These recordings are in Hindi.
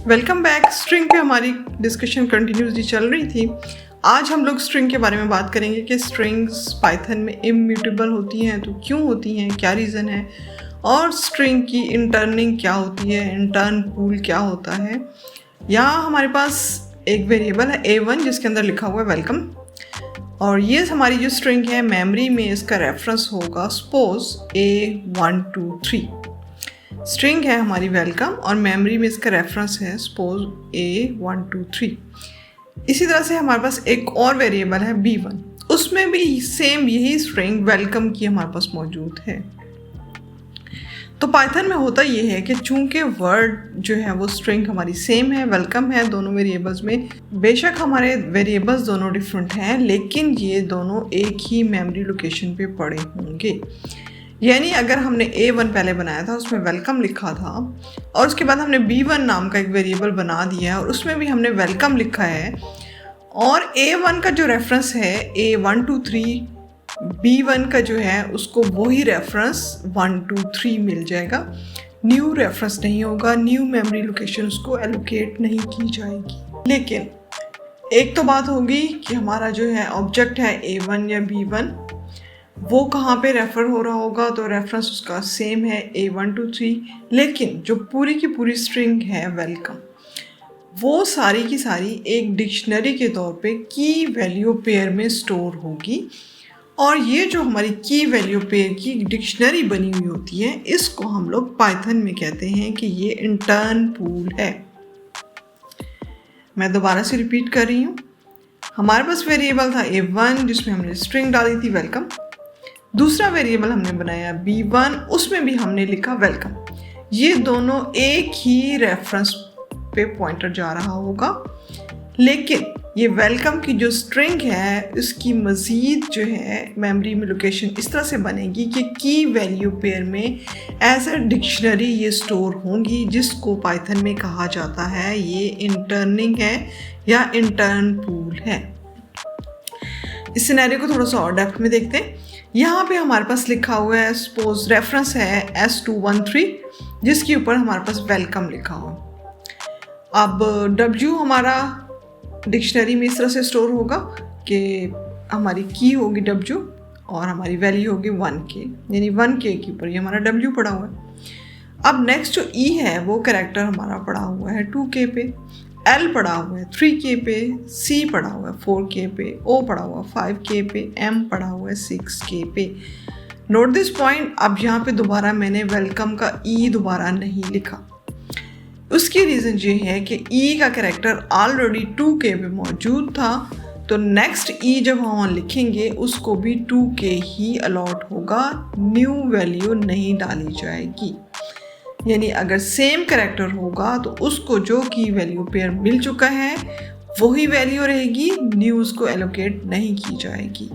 Welcome back. स्ट्रिंग पे हमारी डिस्कशन कंटिन्यूसली चल रही थी। आज हम लोग स्ट्रिंग के बारे में बात करेंगे कि स्ट्रिंग्स पाइथन में इम्यूटेबल होती हैं तो क्यों होती हैं, क्या रीज़न है, और स्ट्रिंग की इंटर्निंग क्या होती है, इंटर्न पूल क्या होता है। यहाँ हमारे पास एक वेरिएबल है A1 जिसके अंदर लिखा हुआ है वेलकम, और ये हमारी जो स्ट्रिंग है मेमोरी में इसका रेफरेंस होगा सपोज A123। स्ट्रिंग है हमारी वेलकम और मेमोरी में इसका रेफरेंस है सपोज A123। इसी तरह से हमारे पास एक और वेरिएबल है B1, उसमें भी सेम यही स्ट्रिंग वेलकम की हमारे पास मौजूद है। तो पाइथन में होता ये है कि चूंकि वर्ड जो है वो स्ट्रिंग हमारी सेम है, वेलकम है दोनों वेरिएबल्स में। बेशक हमारे वेरिएबल्स दोनों डिफरेंट हैं लेकिन ये दोनों एक ही मेमोरी लोकेशन पे पड़े होंगे। यानी अगर हमने A1 पहले बनाया था उसमें वेलकम लिखा था और उसके बाद हमने B1 नाम का एक वेरिएबल बना दिया है और उसमें भी हमने वेलकम लिखा है, और A1 का जो रेफरेंस है A123, B1 का जो है उसको वही रेफरेंस 123 मिल जाएगा। न्यू रेफरेंस नहीं होगा, न्यू मेमोरी लोकेशन उसको एलोकेट नहीं की जाएगी। लेकिन एक तो बात होगी कि हमारा जो है ऑब्जेक्ट है A1 या B1 वो कहाँ पे रेफ़र हो रहा होगा, तो रेफरेंस उसका सेम है A123। लेकिन जो पूरी की पूरी स्ट्रिंग है वेलकम वो सारी की सारी एक डिक्शनरी के तौर पे की वैल्यू पेयर में स्टोर होगी, और ये जो हमारी की वैल्यू पेयर की डिक्शनरी बनी हुई होती है इसको हम लोग पाइथन में कहते हैं कि ये इंटर्न पूल है। मैं दोबारा से रिपीट कर रही हूँ। हमारे पास वेरिएबल था A1 जिसमें हमने स्ट्रिंग डाली थी वेलकम, दूसरा वेरिएबल हमने बनाया B1 उसमें भी हमने लिखा वेलकम। ये दोनों एक ही रेफरेंस पे पॉइंटर जा रहा होगा, लेकिन ये वेलकम की जो स्ट्रिंग है इसकी मज़ीद जो है मेमोरी में लोकेशन इस तरह से बनेगी कि की वैल्यू पेयर में एज अ डिक्शनरी ये स्टोर होंगी, जिसको पाइथन में कहा जाता है ये इंटर्निंग है या इंटर्न पूल है। इस सिनेरियो को थोड़ा सा और डेप्थ में देखते हैं। यहाँ पे हमारे पास लिखा हुआ है सपोज रेफरेंस है S213 जिसके ऊपर हमारे पास वेलकम लिखा हो। अब W हमारा डिक्शनरी में इस तरह से स्टोर होगा कि हमारी की होगी W और हमारी वैल्यू होगी 1K, यानी 1K के ऊपर ये हमारा W पड़ा हुआ है। अब नेक्स्ट जो E है वो कैरेक्टर हमारा पड़ा हुआ है 2K पे, L पड़ा हुआ है 3K पे, C पड़ा हुआ है 4K पे, O पड़ा हुआ है 5K पे, M पड़ा हुआ है 6K पे। Note this point. अब यहाँ पे दोबारा मैंने वेलकम का E दोबारा नहीं लिखा। उसकी रीज़न ये है कि E का कैरेक्टर ऑलरेडी 2K पे मौजूद था, तो नेक्स्ट E जब हम लिखेंगे उसको भी 2K ही अलॉट होगा, न्यू वैल्यू नहीं डाली जाएगी। यानी अगर सेम कैरेक्टर होगा तो उसको जो की वैल्यू पेयर मिल चुका है वही वैल्यू रहेगी, न्यूज़ को एलोकेट नहीं की जाएगी।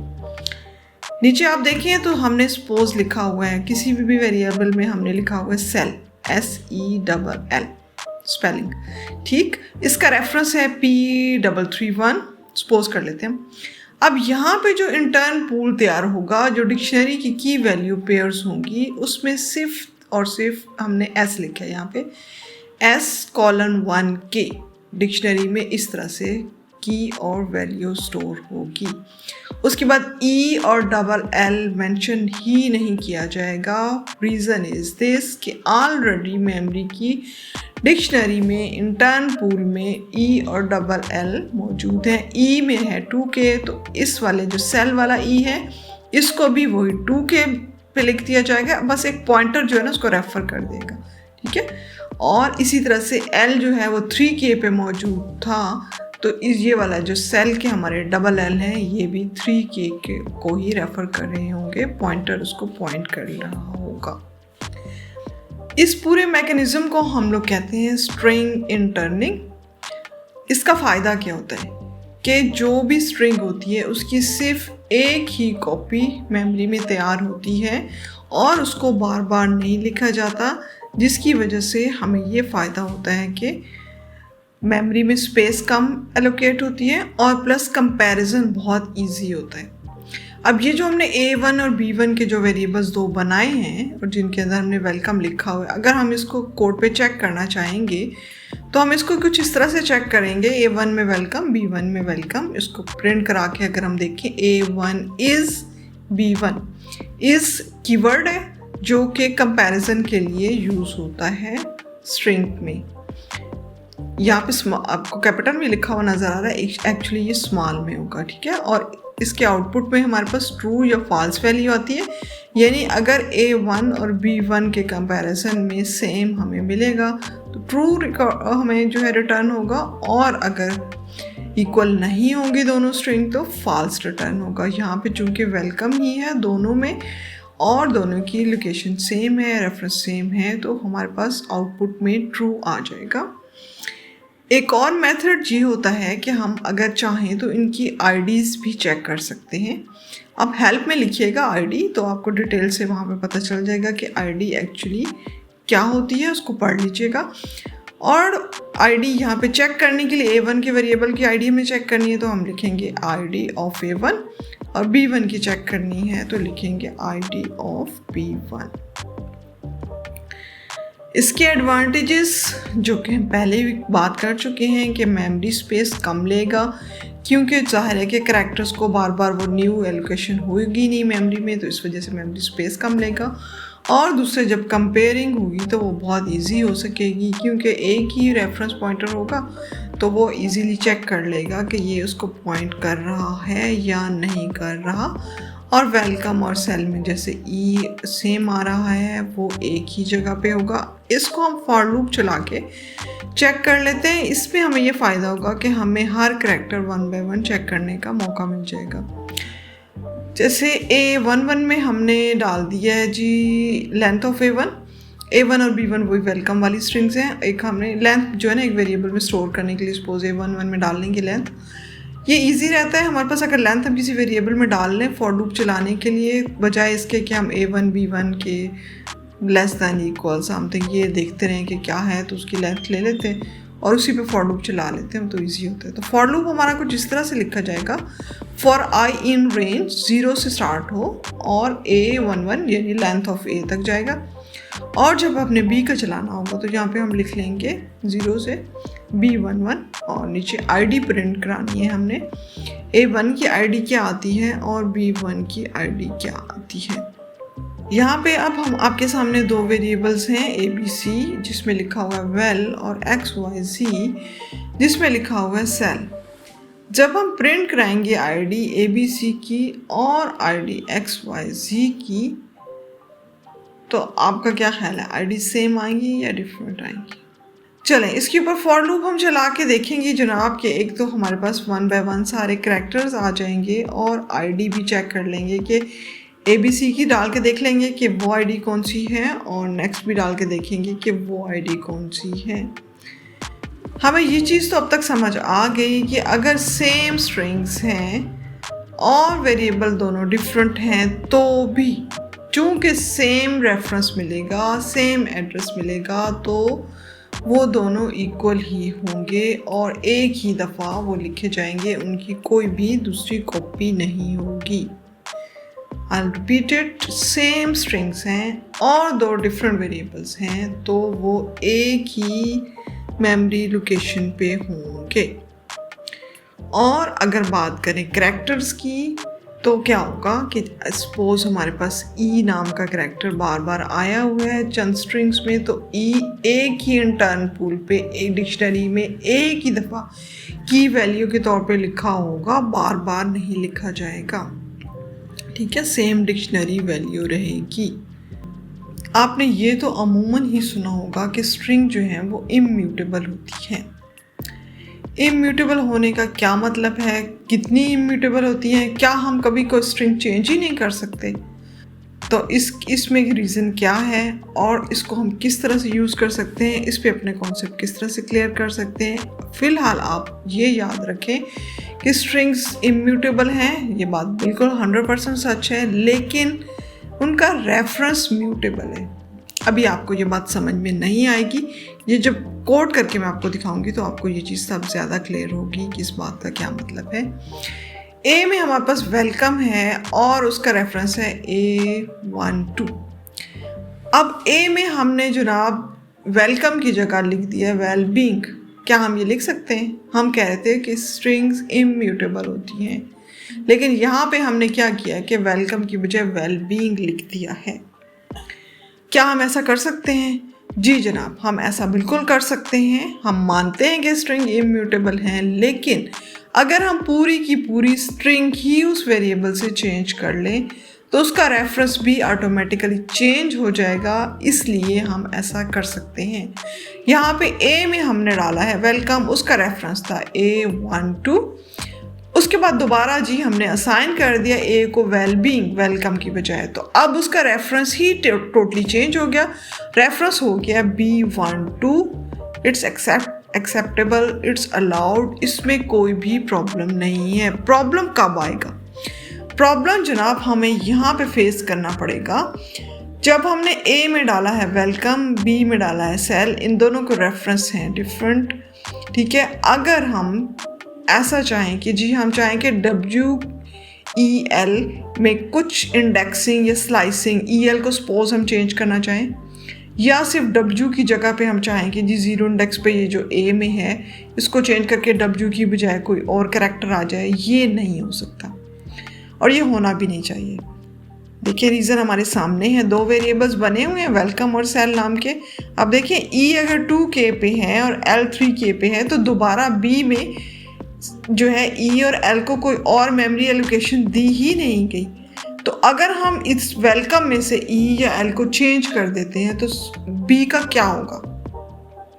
नीचे आप देखें तो हमने सपोज लिखा हुआ है किसी भी वेरिएबल में हमने लिखा हुआ है सेल, SELL स्पेलिंग, ठीक। इसका रेफरेंस है P331 सपोज कर लेते हैं। अब यहाँ पे जो इंटर्न पूल तैयार होगा, जो डिक्शनरी की वैल्यू पेयर्स होंगी उसमें सिर्फ और सिर्फ हमने S लिखा है यहाँ पे S:1K डिक्शनरी में इस तरह से की और वैल्यू स्टोर होगी। उसके बाद E और LL मेंशन ही नहीं किया जाएगा। रीज़न इज़ दिस कि ऑलरेडी मेमोरी की डिक्शनरी में इंटर्न पूल में E और LL मौजूद है। E में है 2K, तो इस वाले जो सेल वाला E है इसको भी वही 2K पे लिख दिया जाएगा, बस एक पॉइंटर जो है ना उसको रेफर कर देगा, ठीक है। और इसी तरह से L जो है वो 3K पे मौजूद था, तो ये वाला जो सेल के हमारे LL हैं ये भी 3K के को ही रेफर कर रहे होंगे, पॉइंटर उसको पॉइंट कर रहा होगा। इस पूरे मैकेनिज्म को हम लोग कहते हैं स्ट्रिंग इंटर्निंग। इसका फ़ायदा क्या होता है कि जो भी स्ट्रिंग होती है उसकी सिर्फ एक ही कॉपी मेमोरी में तैयार होती है और उसको बार बार नहीं लिखा जाता, जिसकी वजह से हमें ये फ़ायदा होता है कि मेमोरी में स्पेस कम एलोकेट होती है और प्लस कंपैरिजन बहुत इजी होता है। अब ये जो हमने A1 और B1 के जो वेरिएबल्स दो बनाए हैं और जिनके अंदर हमने वेलकम लिखा हुआ है, अगर हम इसको कोड पे चेक करना चाहेंगे तो हम इसको कुछ इस तरह से चेक करेंगे, A1 में वेलकम, B1 में वेलकम। इसको प्रिंट करा के अगर हम देखें, A1 is B1, is keyword है जो कि कंपैरिजन के लिए यूज़ होता है स्ट्रिंग में। यहाँ पे आपको कैपिटल में लिखा हुआ नज़र आ रहा है, एक्चुअली ये स्मॉल में होगा, ठीक है। और इसके आउटपुट में हमारे पास ट्रू या फॉल्स वैल्यू आती है, यानी अगर A1 और B1 के कंपैरिजन में सेम हमें मिलेगा तो ट्रू हमें जो है रिटर्न होगा, और अगर इक्वल नहीं होंगी दोनों स्ट्रिंग तो फॉल्स रिटर्न होगा। यहाँ पे चूँकि वेलकम ही है दोनों में और दोनों की लोकेशन सेम है, रेफरेंस सेम है, तो हमारे पास आउटपुट में ट्रू आ जाएगा। एक और मेथड ये होता है कि हम अगर चाहें तो इनकी आईडीज़ भी चेक कर सकते हैं। आप हेल्प में लिखिएगा आईडी, तो आपको डिटेल से वहाँ पे पता चल जाएगा कि आईडी एक्चुअली क्या होती है, उसको पढ़ लीजिएगा। और आईडी यहाँ पे चेक करने के लिए A1 के वेरिएबल की आईडी हमें चेक करनी है तो हम लिखेंगे आईडी ऑफ A1, और B1 की चेक करनी है तो लिखेंगे आईडी ऑफ B1। इसके एडवांटेजेस जो कि हम पहले भी बात कर चुके हैं कि मेमोरी स्पेस कम लेगा, क्योंकि जाहिर है कि करैक्टर्स को बार बार वो न्यू एलोकेशन होगी नहीं मेमोरी में, तो इस वजह से मेमोरी स्पेस कम लेगा। और दूसरे जब कंपेयरिंग होगी तो वो बहुत इजी हो सकेगी, क्योंकि एक ही रेफरेंस पॉइंटर होगा तो वो इजीली चेक कर लेगा कि ये उसको पॉइंट कर रहा है या नहीं कर रहा। और वेलकम और सेल में जैसे ई सेम आ रहा है वो एक ही जगह पे होगा। इसको हम फॉर लूप चला के चेक कर लेते हैं। इसमें हमें ये फ़ायदा होगा कि हमें हर करैक्टर 1 बाय 1 चेक करने का मौका मिल जाएगा। जैसे A11 में हमने डाल दिया है जी लेंथ ऑफ A1 और B1 वही वेलकम वाली स्ट्रिंग्स हैं। एक हमने लेंथ जो है ना एक वेरिएबल में स्टोर करने के लिए सपोज A11 में डाल लेंगे लेंथ। ये इजी रहता है हमारे पास, अगर लेंथ हम किसी वेरिएबल में डाल लें फॉर लूप चलाने के लिए, बजाय इसके कि हम A1 B1 के लेस दैन इक्वल समथिंग ये देखते रहें कि क्या है, तो उसकी लेंथ ले लेते हैं और उसी पे फॉर लूप चला लेते हैं तो इजी होता है। तो फॉर लूप हमारा कुछ इस तरह से लिखा जाएगा, फॉर आई इन रेंज 0 से स्टार्ट हो और A11 यानी लेंथ ऑफ A तक जाएगा, और जब अपने B का चलाना होगा तो यहाँ पे हम लिख लेंगे 0 से B11 और नीचे आईडी प्रिंट करानी है हमने। A1 की आईडी क्या आती है और B1 की आईडी क्या आती है। यहाँ पे अब हम आपके सामने दो वेरिएबल्स हैं ABC जिसमें लिखा हुआ है वेल और XYZ जिसमें लिखा हुआ है सेल। जब हम प्रिंट कराएंगे आईडी ABC की और आईडी XYZ की तो आपका क्या ख्याल है, आईडी सेम आएंगी या डिफरेंट आएंगी? चलें इसके ऊपर फॉर लूप हम चला के देखेंगे जनाब कि एक तो हमारे पास 1 बाय 1 सारे करैक्टर्स आ जाएंगे और आईडी भी चेक कर लेंगे कि ABC की डाल के देख लेंगे कि वो आईडी कौन सी है, और नेक्स्ट भी डाल के देखेंगे कि वो आईडी कौन सी है। हमें ये चीज़ तो अब तक समझ आ गई कि अगर सेम स्ट्रिंग्स हैं और वेरिएबल दोनों डिफरेंट हैं तो भी चूँकि सेम रेफरेंस मिलेगा, सेम एड्रेस मिलेगा, तो वो दोनों इक्वल ही होंगे और एक ही दफ़ा वो लिखे जाएंगे, उनकी कोई भी दूसरी कॉपी नहीं होगी। I'll repeat it, same strings हैं और दो डिफरेंट वेरिएबल्स हैं तो वो एक ही मेमोरी लोकेशन पे होंगे। और अगर बात करें करैक्टर्स की तो क्या होगा कि सपोज हमारे पास ई नाम का करैक्टर बार बार आया हुआ है चंद स्ट्रिंग्स में, तो ई एक ही इंटर्न पूल पे एक डिक्शनरी में एक ही दफ़ा की वैल्यू के तौर पे लिखा होगा, बार बार नहीं लिखा जाएगा, ठीक है, सेम डिक्शनरी वैल्यू रहेगी। आपने ये तो अमूमन ही सुना होगा कि स्ट्रिंग जो है वो इम्यूटेबल होती है। इम्यूटेबल होने का क्या मतलब है, कितनी इम्यूटेबल होती हैं, क्या हम कभी कोई स्ट्रिंग चेंज ही नहीं कर सकते? तो इसमें रीज़न क्या है और इसको हम किस तरह से यूज़ कर सकते हैं, इस पे अपने कॉन्सेप्ट किस तरह से क्लियर कर सकते हैं। फ़िलहाल आप ये याद रखें कि स्ट्रिंग्स इम्यूटेबल हैं, ये बात बिल्कुल 100% सच है, लेकिन उनका रेफरेंस म्यूटेबल है। अभी आपको ये बात समझ में नहीं आएगी, ये जब कोड करके मैं आपको दिखाऊंगी तो आपको ये चीज़ सब ज़्यादा क्लियर होगी कि इस बात का क्या मतलब है। ए में हमारे पास वेलकम है और उसका रेफरेंस है A12। अब ए में हमने जनाब वेलकम की जगह लिख दिया वेल बीइंग। क्या हम ये लिख सकते हैं? हम कह रहे थे कि स्ट्रिंग्स इम्यूटेबल होती हैं, लेकिन यहाँ पे हमने क्या किया कि वेलकम की बजाय वेल बीइंग लिख दिया है। क्या हम ऐसा कर सकते हैं? जी जनाब, हम ऐसा बिल्कुल कर सकते हैं। हम मानते हैं कि स्ट्रिंग इम्यूटेबल हैं, लेकिन अगर हम पूरी की पूरी स्ट्रिंग ही उस वेरिएबल से चेंज कर लें तो उसका रेफरेंस भी ऑटोमेटिकली चेंज हो जाएगा, इसलिए हम ऐसा कर सकते हैं। यहाँ पे ए में हमने डाला है वेलकम, उसका रेफरेंस था A12। उसके बाद दोबारा जी हमने असाइन कर दिया ए को वेल बीइंग वेलकम की बजाय, तो अब उसका रेफरेंस ही टोटली चेंज हो गया। रेफरेंस हो गया B12। It's acceptable, it's allowed, इसमें कोई भी प्रॉब्लम नहीं है। प्रॉब्लम कब आएगा? प्रॉब्लम जनाब हमें यहाँ पे फेस करना पड़ेगा जब हमने ए में डाला है वेलकम, बी में डाला है सेल, इन दोनों को रेफरेंस हैं डिफरेंट, ठीक है। अगर हम ऐसा चाहें कि जी हम चाहें कि WEL में कुछ इंडेक्सिंग या स्लाइसिंग, EL को सपोज हम चेंज करना चाहें, या सिर्फ W की जगह पे हम चाहें कि जी 0 इंडेक्स पे ये जो A में है इसको चेंज करके W की बजाय कोई और कैरेक्टर आ जाए, ये नहीं हो सकता और ये होना भी नहीं चाहिए। देखिए रीज़न हमारे सामने है, दो वेरिएबल्स बने हुए हैं वेलकम और सेल नाम के। अब देखिए E अगर 2K पे है और L 3K पे है तो दोबारा B में जो है E और L को कोई और मेमोरी एलोकेशन दी ही नहीं गई। तो अगर हम इस वेलकम में से E या L को चेंज कर देते हैं तो B का क्या होगा?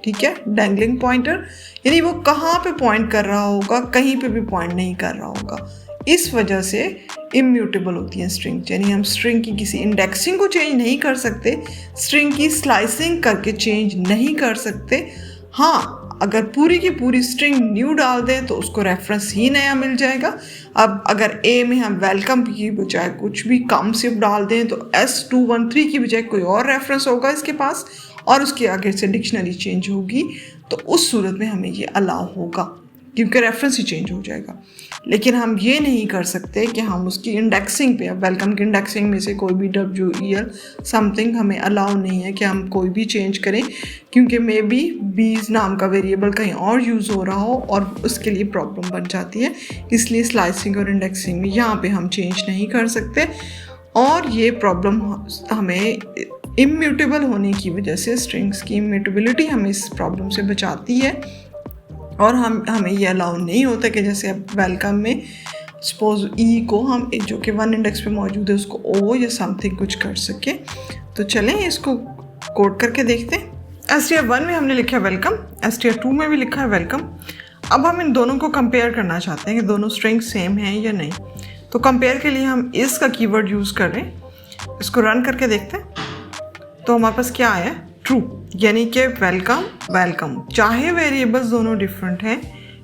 ठीक है, डैंगलिंग पॉइंटर, यानी वो कहाँ पे पॉइंट कर रहा होगा? कहीं पे भी पॉइंट नहीं कर रहा होगा। इस वजह से इम्यूटेबल होती हैं स्ट्रिंग, यानी हम स्ट्रिंग की किसी इंडेक्सिंग को चेंज नहीं कर सकते, स्ट्रिंग की स्लाइसिंग करके चेंज नहीं कर सकते। हाँ, अगर पूरी की पूरी स्ट्रिंग न्यू डाल दें तो उसको रेफरेंस ही नया मिल जाएगा। अब अगर ए में हम वेलकम की बजाय कुछ भी कम सिर्फ डाल दें तो S213 की बजाय कोई और रेफरेंस होगा इसके पास और उसके आगे से डिक्शनरी चेंज होगी, तो उस सूरत में हमें ये अलाउ होगा क्योंकि रेफरेंस ही चेंज हो जाएगा। लेकिन हम ये नहीं कर सकते कि हम उसकी इंडेक्सिंग पे, अब वेलकम की इंडेक्सिंग में से कोई भी WEL समथिंग हमें अलाउ नहीं है कि हम कोई भी चेंज करें, क्योंकि मे बी बीज नाम का वेरिएबल कहीं और यूज़ हो रहा हो और उसके लिए प्रॉब्लम बन जाती है। इसलिए स्लाइसिंग और इंडेक्सिंग में यहाँ पे हम चेंज नहीं कर सकते और ये प्रॉब्लम हमें इम्यूटेबल होने की वजह से, स्ट्रिंग्स की इम्यूटेबिलिटी हमें इस प्रॉब्लम से बचाती है और हमें ये अलाउ नहीं होता कि जैसे अब वेलकम में सपोज E को हम जो कि 1 इंडेक्स पे मौजूद है उसको O या समथिंग कुछ कर सके। तो चलें इसको कोड करके देखते हैं। STR1 में हमने लिखा है वेलकम, STR2 में भी लिखा है वेलकम। अब हम इन दोनों को कंपेयर करना चाहते हैं कि दोनों स्ट्रिंग सेम हैं या नहीं। तो कंपेयर के लिए हम इसका कीवर्ड यूज़ कर रहे हैं। इसको रन करके देखते हैं तो हमारे पास क्या आया? ट्रू, यानी कि वेलकम वेलकम, चाहे वेरिएबल्स दोनों डिफरेंट हैं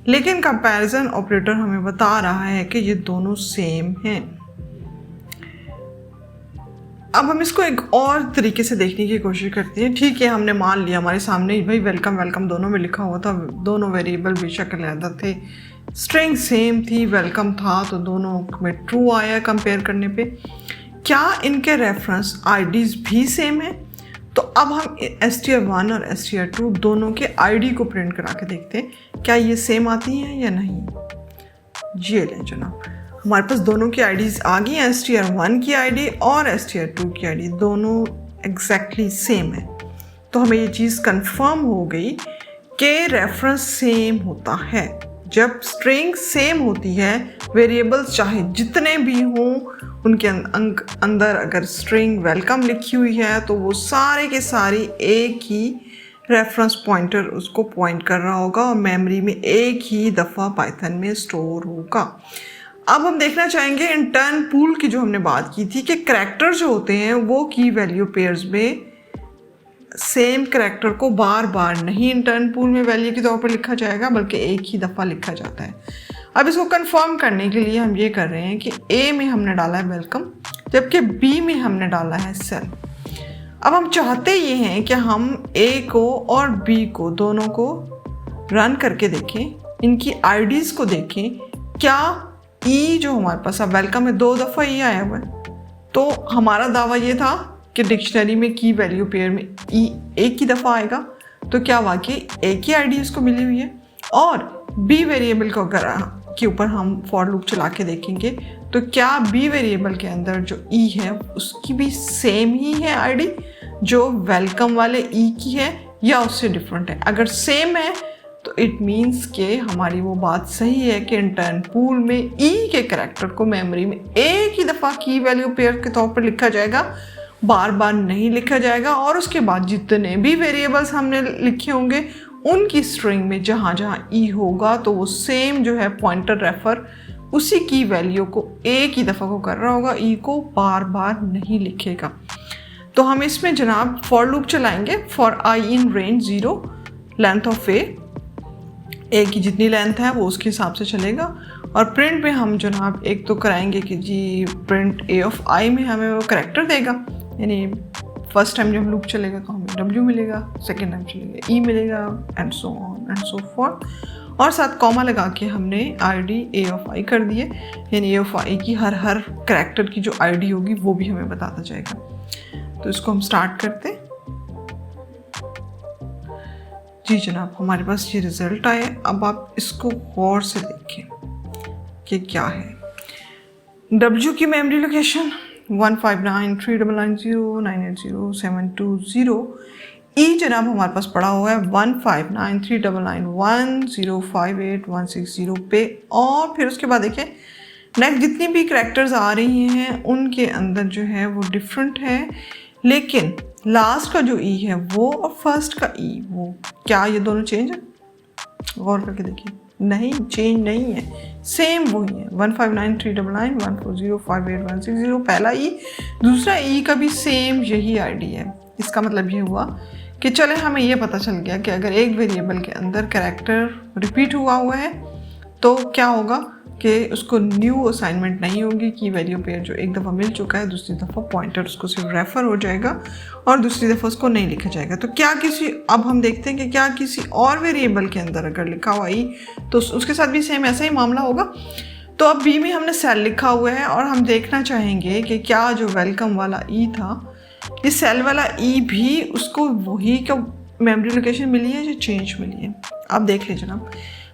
लेकिन कंपैरिजन ऑपरेटर हमें बता रहा है कि ये दोनों सेम हैं। अब हम इसको एक और तरीके से देखने की कोशिश करते हैं। ठीक है, हमने मान लिया हमारे सामने भाई वेलकम वेलकम दोनों में लिखा हुआ था, दोनों वेरिएबल बेशक अलग थे, स्ट्रिंग सेम थी, वेलकम था, तो दोनों में ट्रू आया कंपेयर करने पे। क्या इनके रेफरेंस आईडीज भी सेम है? तो अब हम STR1 और STR2 दोनों के आईडी को प्रिंट करा के देखते हैं क्या ये सेम आती हैं या नहीं। ये लें जनाब, हमारे पास दोनों की आईडीज आ गई हैं, STR1 की आईडी और STR2 की आईडी दोनों एग्जैक्टली सेम है। तो हमें ये चीज़ कंफर्म हो गई कि रेफरेंस सेम होता है। जब स्ट्रिंग सेम होती है, वेरिएबल्स चाहे जितने भी हों उनके अंदर अगर स्ट्रिंग वेलकम लिखी हुई है तो वो सारे के सारे एक ही रेफरेंस पॉइंटर उसको पॉइंट कर रहा होगा और मेमोरी में एक ही दफ़ा पाइथन में स्टोर होगा। अब हम देखना चाहेंगे इंटर्न पूल की जो हमने बात की थी कि करैक्टर जो होते हैं वो की वैल्यू पेयर्स में सेम करैक्टर को बार बार नहीं इंटर्न पूल में वैल्यू के तौर पर लिखा जाएगा बल्कि एक ही दफ़ा लिखा जाता है। अब इसको कंफर्म करने के लिए हम ये कर रहे हैं कि A में हमने डाला है वेलकम जबकि B में हमने डाला है सेल। अब हम चाहते ये हैं कि हम A को और B को दोनों को रन करके देखें, इनकी आईडीज़ को देखें, क्या E जो हमारे पास अब वेलकम में 2 दफ़ा E आया हुआ है। तो हमारा दावा ये था कि डिक्शनरी में की वैल्यू पेयर में ई एक ही दफ़ा आएगा, तो क्या वाकई एक ही आईडी उसको मिली हुई है। और बी वेरिएबल को अगर के ऊपर हम फॉर लूप चला के देखेंगे तो क्या बी वेरिएबल के अंदर जो ई है उसकी भी सेम ही है आईडी जो वेलकम वाले ई की है या उससे डिफरेंट है। अगर सेम है तो इट मीन्स कि हमारी वो बात सही है कि इंटर्न पूल में ई के करैक्टर को मेमोरी में एक ही दफ़ा की वैल्यू पेयर के तौर पर लिखा जाएगा, बार बार नहीं लिखा जाएगा। और उसके बाद जितने भी वेरिएबल्स हमने लिखे होंगे उनकी स्ट्रिंग में जहाँ जहाँ ई होगा तो वो सेम जो है पॉइंटर रेफर उसी की वैल्यू को एक ही दफ़ा को कर रहा होगा, ई को बार बार नहीं लिखेगा। तो हम इसमें जनाब फॉर लूप चलाएंगे for I in range 0 length of A की जितनी लेंथ है वो उसके हिसाब से चलेगा। और प्रिंट में हम जनाब एक तो कराएंगे कि जी प्रिंट ए ऑफ आई में हमें वो करैक्टर देगा, यानी फर्स्ट टाइम जब लूप चलेगा तो हमें डब्ल्यू मिलेगा, सेकेंड टाइम चलेगा ई मिलेगा and so on and so forth. और साथ कॉमा लगा के हमने आईडी ए ऑफ आई कर दिए, यानी ए ऑफ आई की हर करैक्टर की जो आईडी होगी वो भी हमें बताता जाएगा। तो इसको हम स्टार्ट करते हैं। जी जनाब, हमारे पास ये रिजल्ट आया। अब आप इसको गौर से देखें कि क्या है। डब्ल्यू की मेमोरी लोकेशन 1593990980720। ई जनाब हमारे पास पड़ा हुआ है 1593991058160 पे। और फिर उसके बाद देखिए नेक्स्ट जितनी भी करैक्टर्स आ रही हैं उनके अंदर जो है वो डिफरेंट है, लेकिन लास्ट का जो ई है वो और फर्स्ट का ई वो क्या ये दोनों चेंज है? गौर करके देखिए, नहीं चेंज नहीं है, सेम वही है 159399140588160 पहला ई, दूसरा ई का भी सेम यही आईडी है। इसका मतलब ये हुआ कि चले हमें ये पता चल गया कि अगर एक वेरिएबल के अंदर कैरेक्टर रिपीट हुआ है तो क्या होगा कि उसको न्यू असाइनमेंट नहीं होगी कि वैल्यू पेयर जो एक दफ़ा मिल चुका है दूसरी दफ़ा पॉइंटर उसको सिर्फ रेफर हो जाएगा और दूसरी दफ़ा उसको नहीं लिखा जाएगा। तो क्या किसी, अब हम देखते हैं कि क्या किसी और वेरिएबल के अंदर अगर लिखा हुआ ई तो उसके साथ भी सेम ऐसा ही मामला होगा। तो अब बी में हमने सेल लिखा हुआ है और हम देखना चाहेंगे कि क्या जो वेलकम वाला ई था ये सेल वाला ई भी उसको वही का मेमोरी लोकेशन मिली है या चेंज मिली है। आप देख लीजिए जनाब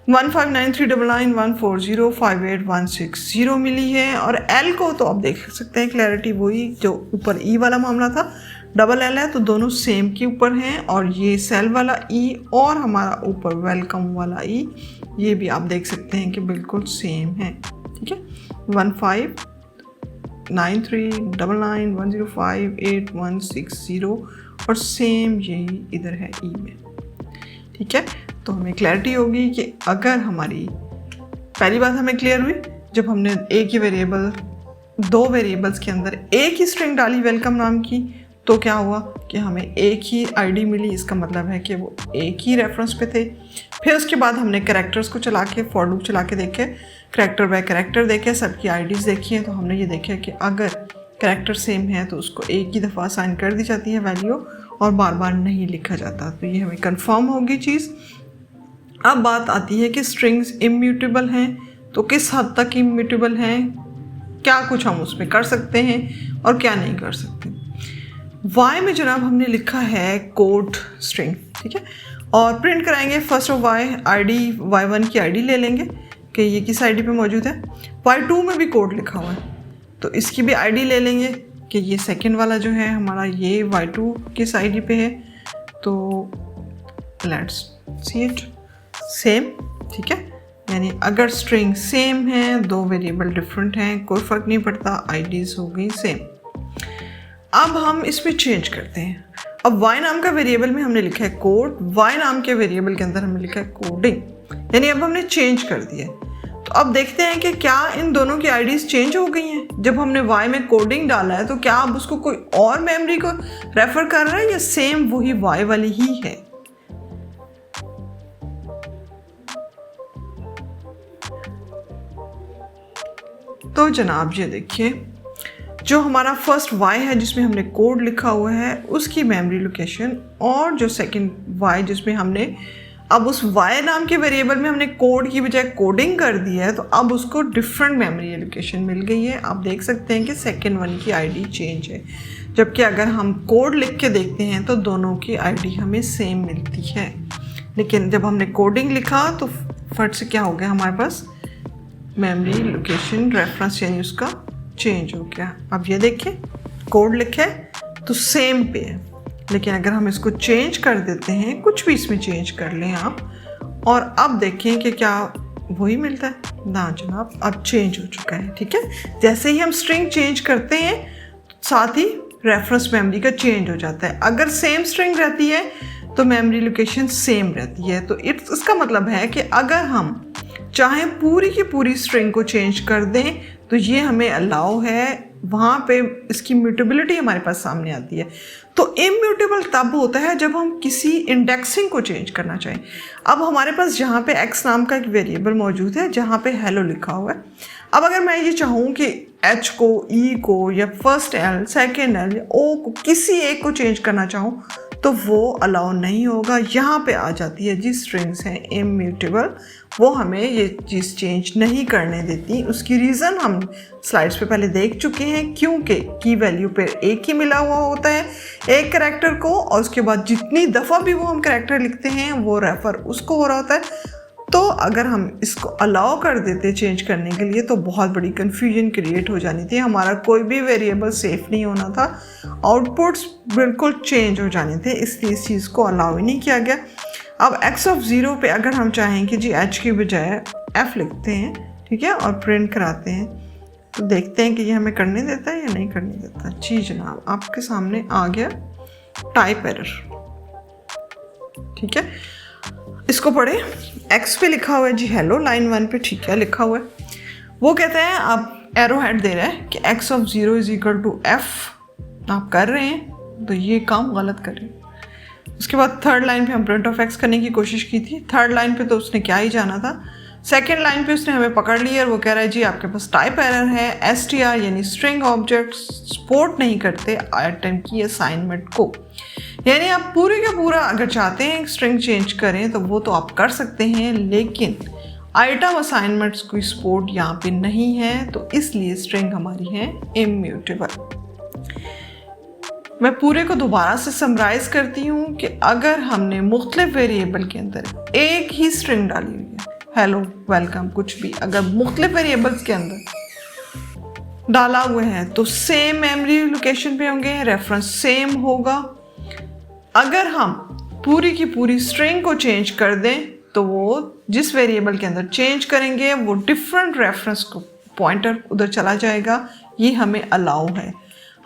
159399140588160 मिली है। और एल को तो आप देख सकते हैं क्लैरिटी वही जो ऊपर ई वाला मामला था, डबल एल है तो दोनों सेम के ऊपर हैं। और ये सेल वाला ई और हमारा ऊपर वेलकम वाला ई ये भी आप देख सकते हैं कि बिल्कुल सेम है। ठीक है 1593991058160 और सेम यही इधर है ई में। ठीक है, तो हमें क्लैरिटी होगी कि अगर हमारी पहली बात हमें क्लियर हुई जब हमने एक ही वेरिएबल दो वेरिएबल्स के अंदर एक ही स्ट्रिंग डाली वेलकम नाम की तो क्या हुआ कि हमें एक ही आईडी मिली। इसका मतलब है कि वो एक ही रेफरेंस पे थे। फिर उसके बाद हमने कैरेक्टर्स को चला के फॉर लूप चला के देखे, कैरेक्टर बाय कैरेक्टर देखे, सबकी आईडीज़ देखी हैं। तो हमने ये देखा कि अगर कैरेक्टर सेम है तो उसको एक ही दफ़ा असाइन कर दी जाती है वैल्यू और बार बार नहीं लिखा जाता। तो ये हमें कंफर्म होगी चीज़। अब बात आती है कि स्ट्रिंग्स इम्यूटेबल हैं तो किस हद तक इम्यूटेबल हैं, क्या कुछ हम उसमें कर सकते हैं और क्या नहीं कर सकते। y में जनाब हमने लिखा है कोड स्ट्रिंग, ठीक है, और प्रिंट कराएंगे first of y ID y1 की आईडी ले लेंगे कि ये किस आईडी पे मौजूद है। y2 में भी कोड लिखा हुआ है तो इसकी भी आईडी ले लेंगे कि ये सेकंड वाला जो है हमारा ये y2 किस आईडी पे है। तो लेट्स सी इट सेम। ठीक है, यानी अगर स्ट्रिंग सेम है, दो वेरिएबल डिफरेंट हैं, कोई फ़र्क नहीं पड़ता, आईडीज़ हो गई सेम। अब हम इसमें चेंज करते हैं। अब y नाम का वेरिएबल में हमने लिखा है कोड, y नाम के वेरिएबल के अंदर हमने लिखा है कोडिंग, यानी अब हमने चेंज कर दिया। तो अब देखते हैं कि क्या इन दोनों की आईडीज़ चेंज हो गई हैं। जब हमने y में कोडिंग डाला है तो क्या अब उसको कोई और मेमोरी को रेफर कर रहा है या सेम वही y वाली ही है। तो जनाब ये देखिए जो हमारा फर्स्ट y है जिसमें हमने कोड लिखा हुआ है उसकी मेमोरी लोकेशन और जो सेकंड y जिसमें हमने अब उस y नाम के वेरिएबल में हमने कोड की बजाय कोडिंग कर दी है तो अब उसको डिफरेंट मेमोरी लोकेशन मिल गई है। आप देख सकते हैं कि सेकंड वन की आईडी चेंज है। जबकि अगर हम कोड लिख के देखते हैं तो दोनों की आईडी हमें सेम मिलती है। लेकिन जब हमने कोडिंग लिखा तो फट से क्या हो गया, हमारे पास मेमोरी लोकेशन रेफरेंस यानी उसका चेंज हो गया। अब ये देखिए कोड लिखे तो सेम पे है, लेकिन अगर हम इसको चेंज कर देते हैं, कुछ भी इसमें चेंज कर लें आप, और अब देखें कि क्या वही मिलता है ना जनाब, अब चेंज हो चुका है। ठीक है, जैसे ही हम स्ट्रिंग चेंज करते हैं साथ ही रेफरेंस मेमोरी का चेंज हो जाता है। अगर सेम स्ट्रिंग रहती है तो मेमोरी लोकेशन सेम रहती है। तो इसका मतलब है कि अगर हम चाहे पूरी की पूरी स्ट्रिंग को चेंज कर दें तो ये हमें अलाउ है, वहाँ पे इसकी म्यूटेबिलिटी हमारे पास सामने आती है। तो इम्यूटेबल तब होता है जब हम किसी इंडेक्सिंग को चेंज करना चाहें। अब हमारे पास जहाँ पे x नाम का एक वेरिएबल मौजूद है जहाँ पे हेलो लिखा हुआ है। अब अगर मैं ये चाहूँ कि h को, e को या फर्स्ट l, सेकेंड l या o को किसी एक को चेंज करना चाहूँ तो वो अलाउ नहीं होगा। यहाँ पे आ जाती है जी स्ट्रिंग्स हैं इम्यूटेबल, वो हमें ये चीज़ चेंज नहीं करने देती। उसकी रीज़न हम स्लाइड्स पे पहले देख चुके हैं, क्योंकि की वैल्यू पे एक ही मिला हुआ होता है एक करैक्टर को, और उसके बाद जितनी दफ़ा भी वो हम करैक्टर लिखते हैं वो रेफर उसको हो रहा होता है। तो अगर हम इसको अलाउ कर देते चेंज करने के लिए तो बहुत बड़ी कन्फ्यूजन क्रिएट हो जानी थी, हमारा कोई भी वेरिएबल सेफ नहीं होना था, आउटपुट्स बिल्कुल चेंज हो जाने थे, इसलिए इस चीज़ को अलाउ ही नहीं किया गया। अब x ऑफ 0 पे अगर हम चाहें कि जी h की बजाय f लिखते हैं, ठीक है, और प्रिंट कराते हैं, तो देखते हैं कि ये हमें करने देता है या नहीं करने देता। जी जनाब, आपके सामने आ गया टाइप एरर। ठीक है, इसको पढ़े, x पे लिखा हुआ है जी हेलो, लाइन 1 पे ठीक है लिखा हुआ है। वो कहते हैं आप एरो हेड दे रहा है कि x of 0 is equal to f आप कर रहे हैं, तो ये काम गलत कर रहे हैं। उसके बाद थर्ड लाइन पे हम प्रिंट ऑफ x करने की कोशिश की थी। थर्ड लाइन पे तो उसने क्या ही जाना था, सेकेंड लाइन पे उसने हमें पकड़ लिया और वो कह रहा है जी आपके पास टाइप एरर है, str यानी स्ट्रिंग ऑब्जेक्ट सपोर्ट नहीं करते आइटम की असाइनमेंट को। यानी आप पूरे का पूरा अगर चाहते हैं स्ट्रिंग चेंज करें तो वो तो आप कर सकते हैं, लेकिन आइटम असाइनमेंट्स कोई सपोर्ट यहाँ पे नहीं है, तो इसलिए स्ट्रिंग हमारी है इम्यूटेबल। मैं पूरे को दोबारा से समराइज करती हूँ कि अगर हमने मुख्तलिफ वेरिएबल के अंदर एक ही स्ट्रिंग डाली हुई है, हेलो, वेलकम, कुछ भी अगर मुख्तलिफ वेरिएबल्स के अंदर डाला हुआ है तो सेम मेमोरी लोकेशन पे होंगे, रेफरेंस सेम होगा। अगर हम पूरी की पूरी स्ट्रिंग को चेंज कर दें तो वो जिस वेरिएबल के अंदर चेंज करेंगे वो डिफरेंट रेफरेंस को पॉइंटर उधर चला जाएगा। ये हमें अलाउ है।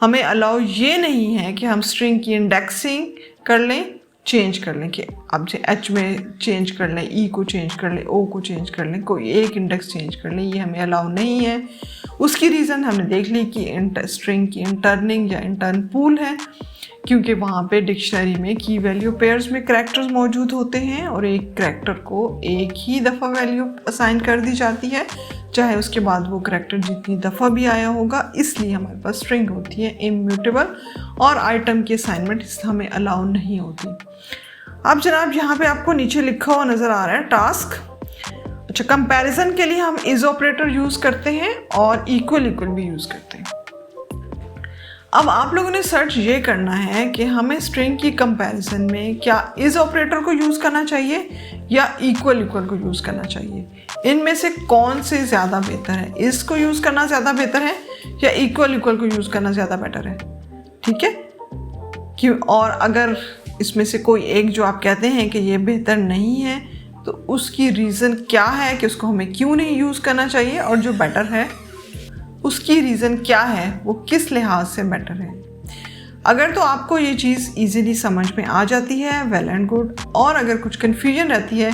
हमें अलाउ ये नहीं है कि हम स्ट्रिंग की इंडेक्सिंग कर लें, चेंज कर लें, कि अब से h में चेंज कर लें, e को चेंज कर लें, o को चेंज कर लें, कोई एक इंडेक्स चेंज कर लें, ये हमें अलाउ नहीं है। उसकी रीज़न हमने देख ली कि स्ट्रिंग की इंटर्निंग या इंटर्न पूल है, क्योंकि वहाँ पे डिक्शनरी में की वैल्यू पेयर्स में करैक्टर्स मौजूद होते हैं और एक करैक्टर को एक ही दफ़ा वैल्यू असाइन कर दी जाती है, चाहे उसके बाद वो करैक्टर जितनी दफ़ा भी आया होगा। इसलिए हमारे पास स्ट्रिंग होती है इम्यूटेबल और आइटम की असाइनमेंट हमें अलाउ नहीं होती। अब जनाब यहाँ पे आपको नीचे लिखा हुआ नज़र आ रहा है टास्क। अच्छा, कंपैरिजन के लिए हम इज ऑपरेटर यूज़ करते हैं और इक्वल भी यूज़ करते हैं। अब आप लोगों ने सर्च ये करना है कि हमें स्ट्रिंग की कंपैरिजन में क्या इज ऑपरेटर को यूज़ करना चाहिए या इक्वल को यूज़ करना चाहिए, इनमें से कौन से ज़्यादा बेहतर है, इस को यूज़ करना ज़्यादा बेहतर है या इक्वल को यूज़ करना ज़्यादा बेटर है। ठीक है, क्यों, और अगर इसमें से कोई एक जो आप कहते हैं कि ये बेहतर नहीं है तो उसकी रीज़न क्या है कि उसको हमें क्यों नहीं यूज़ करना चाहिए, और जो बेटर है उसकी रीज़न क्या है, वो किस लिहाज से बेटर है। अगर तो आपको ये चीज़ इजीली समझ में आ जाती है, वेल एंड गुड, और अगर कुछ कन्फ्यूजन रहती है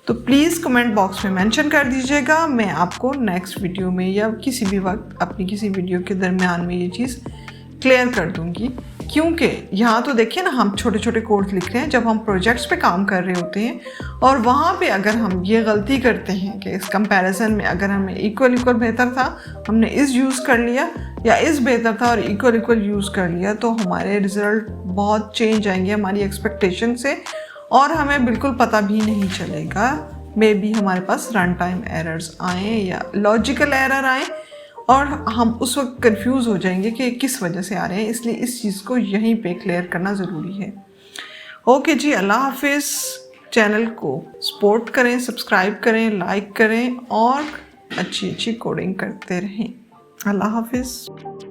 तो प्लीज़ कमेंट बॉक्स में मेंशन कर दीजिएगा। मैं आपको नेक्स्ट वीडियो में या किसी भी वक्त अपनी किसी वीडियो के दरमियान में ये चीज़ क्लियर कर दूँगी। क्योंकि यहाँ तो देखिए ना, हम छोटे छोटे कोड्स लिख रहे हैं जब हम प्रोजेक्ट्स पे काम कर रहे होते हैं, और वहाँ पे अगर हम ये गलती करते हैं कि इस कंपैरिजन में अगर हमें इक्वल बेहतर था, हमने इस यूज़ कर लिया, या इस बेहतर था और इक्वल यूज़ कर लिया, तो हमारे रिज़ल्ट बहुत चेंज आएंगे हमारी एक्सपेक्टेशन से, और हमें बिल्कुल पता भी नहीं चलेगा। मे बी हमारे पास रन टाइम एरर्स आएँ या लॉजिकल एरर आएँ, और हम उस वक्त कंफ्यूज हो जाएंगे कि किस वजह से आ रहे हैं, इसलिए इस चीज़ को यहीं पे क्लियर करना ज़रूरी है। ओके जी, अल्लाह हाफिज़। चैनल को सपोर्ट करें, सब्सक्राइब करें, लाइक करें और अच्छी कोडिंग करते रहें। अल्लाह हाफिज़।